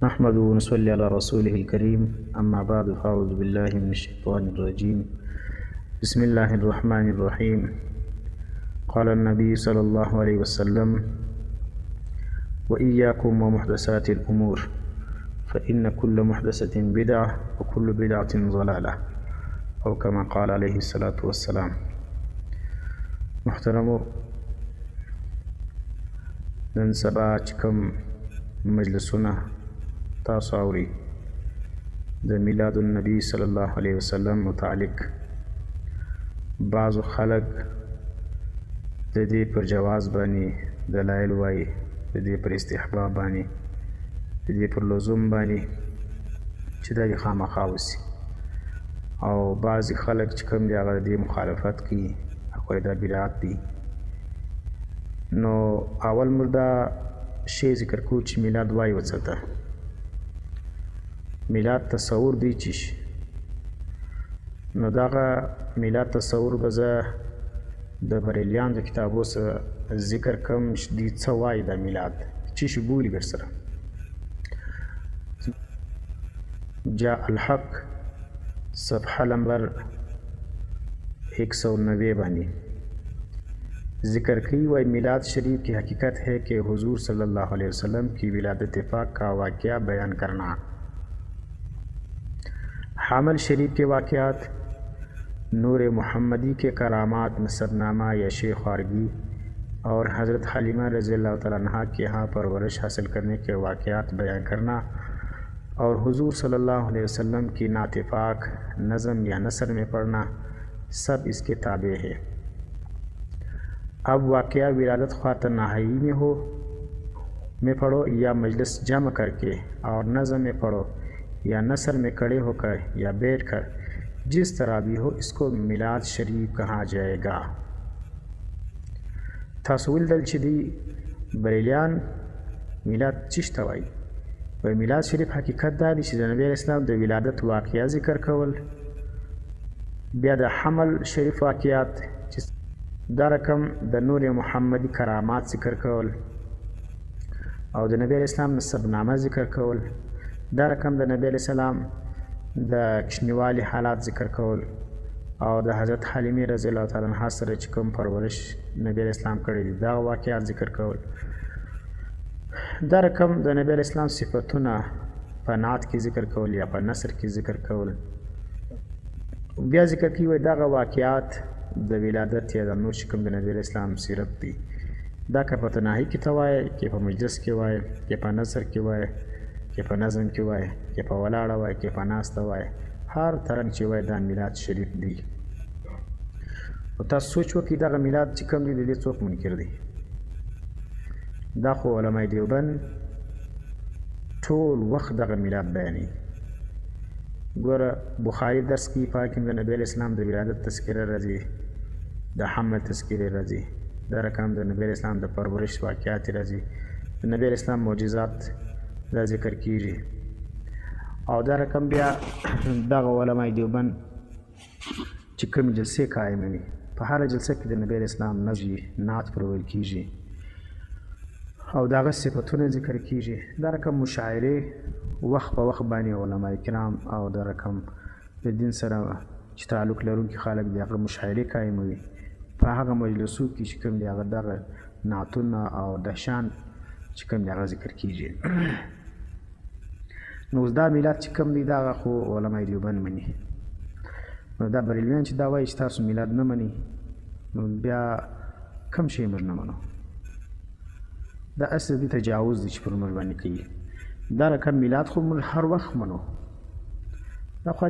نحمد ونصلي على رسوله الكريم أما بعد فأعوذ بالله من الشيطان الرجيم بسم الله الرحمن الرحيم قال النبي صلى الله عليه وسلم وإياكم ومحدثات الأمور فإن كل محدثة بدعة وكل بدعة ضلالة أو كما قال عليه الصلاة والسلام. محترمو، نن سبا چې کوم مجلسونه تاسو اوري د میلاد النبی صلی الله علیه وسلم متعلق بعضو خلق د دې پر جواز باندې دلایل وایي، د دې پر استحباب باندې، د دې پر لزوم باندې چې دا یې خامخا وسي، او بعضې خلق چې کوم دی هغه د دې مخالفت کوي، هغوی دا بدعت دي. نو اول موږ دا شی ذکر کوو چې میلاد وایي څه ته. میلاد تصور دی چې نو دغه میلاد تصور به زه د بریلیان د کتابو سره ذکر کوم چې دوی څه وایي دا میلاد چې شي بولي ورسره. جاء الحق صفحه نمبر 190 باندې ذکر کی وای میلاد شریف کی حقیقت ہے کہ حضور صلی اللہ علیہ وسلم کی ولادت پاک کا واقعہ بیان کرنا. حامل شریف کے واقعات، نور محمدی کے کرامات، نصرنامہ یا شیخ خارگی اور حضرت حلیمہ رضی اللہ تعالیٰ عنہ کے یہاں پرورش حاصل کرنے کے واقعات بیان کرنا، اور حضور صلی اللہ علیہ وسلم کی نعت پاک نظم یا نثر میں پڑھنا سب اس کے تابع ہے. اب واقعہ ولادت خواہ تنہائی میں ہو میں پڑھو یا مجلس جمع کر کے، اور نظم میں پڑھو یا نثر میں کھڑے ہو کر یا بیٹھ کر، جس طرح بھی ہو اس کو میلاد شریف کہا جائے گا. تاسو ولیدل چې دی بریلیان میلاد څه ته وایي. وایي میلاد شریف حقیقت دا دی چې د نبي علیه السلام د ولادت واقعه ذکر کول، بیا د حمل شریف واقعات چې دا رقم د نور محمدی کرامات ذکر کول، او د نبی علیه السلام نسبنامه ذکر کول، دا رقم د نبی علیه السلام د کوچنیوالي حالات ذکر کول، او د حضرت حلیمې رضی الله تعالی عنها سره چې کوم پرورش نبی علیه السلام کړی دي دا واقعات ذکر کول. دا رقم د نبی علیه السلام صفتونه په نعت کې ذکر کول یا په نثر کې ذکر کول. بیا ذکر کوي وایي دغه واقعات د ولادت یا د نور چې کوم د نبی علیه السلام سیرت دی، دا که په تنهایي کې ته وایې، که په مجلس کې وایې، که په نثر کې وایې، که په نظم کې وایې، که په ولاړه وایې، که په ناسته وایې، هر ترنګ چې وایې دا میلاد شریف دی. او تاسو سوچ وکړئ دغه میلاد چې کوم دی د دې څوک منکر دی. دا خو علماء دیوبند ټول وخت دغه میلاد بیانوي. ګوره بخاري درس کې پای کې د نبی علیه السلام د ولادت تذکره راځي، د حمل تذکرې راځي، دا رقم د نبی علیه السلام د پرورش واقعات راځي، د نبی علیه السلام معجزات دا ذکر کیږي. او دا رقم بیا دغه علماء دیوبند چې کوم جلسې قایموي په هره جلسه کې د نبی علیه السلام نظم نعت پرول کیږي او دغه صفتونه ذکر کیږي. دا رقم مشاعرې وخت په وخت باندې علماء کرام او دا رقم د دین سره چې تعلق لرونکي خلک دی هغه مشاعرې قایموي په هغه مجلسو کې چې کوم دی هغه دغه نعتونه او د شان چې کوم دی هغه ذکر کیږي. نو اوس دا میلاد چې کوم دی دغه خو علماء دیوبند مني. نو دا بریلیان چې دا وایي چې تاسو میلاد نه مني، نو بیا کوم شی موږ نه منو؟ دا اصل دی تجاوز دی چې پر موږ باندې کوي. دا رقم میلاد خو موږ هر وخت منو. دا خو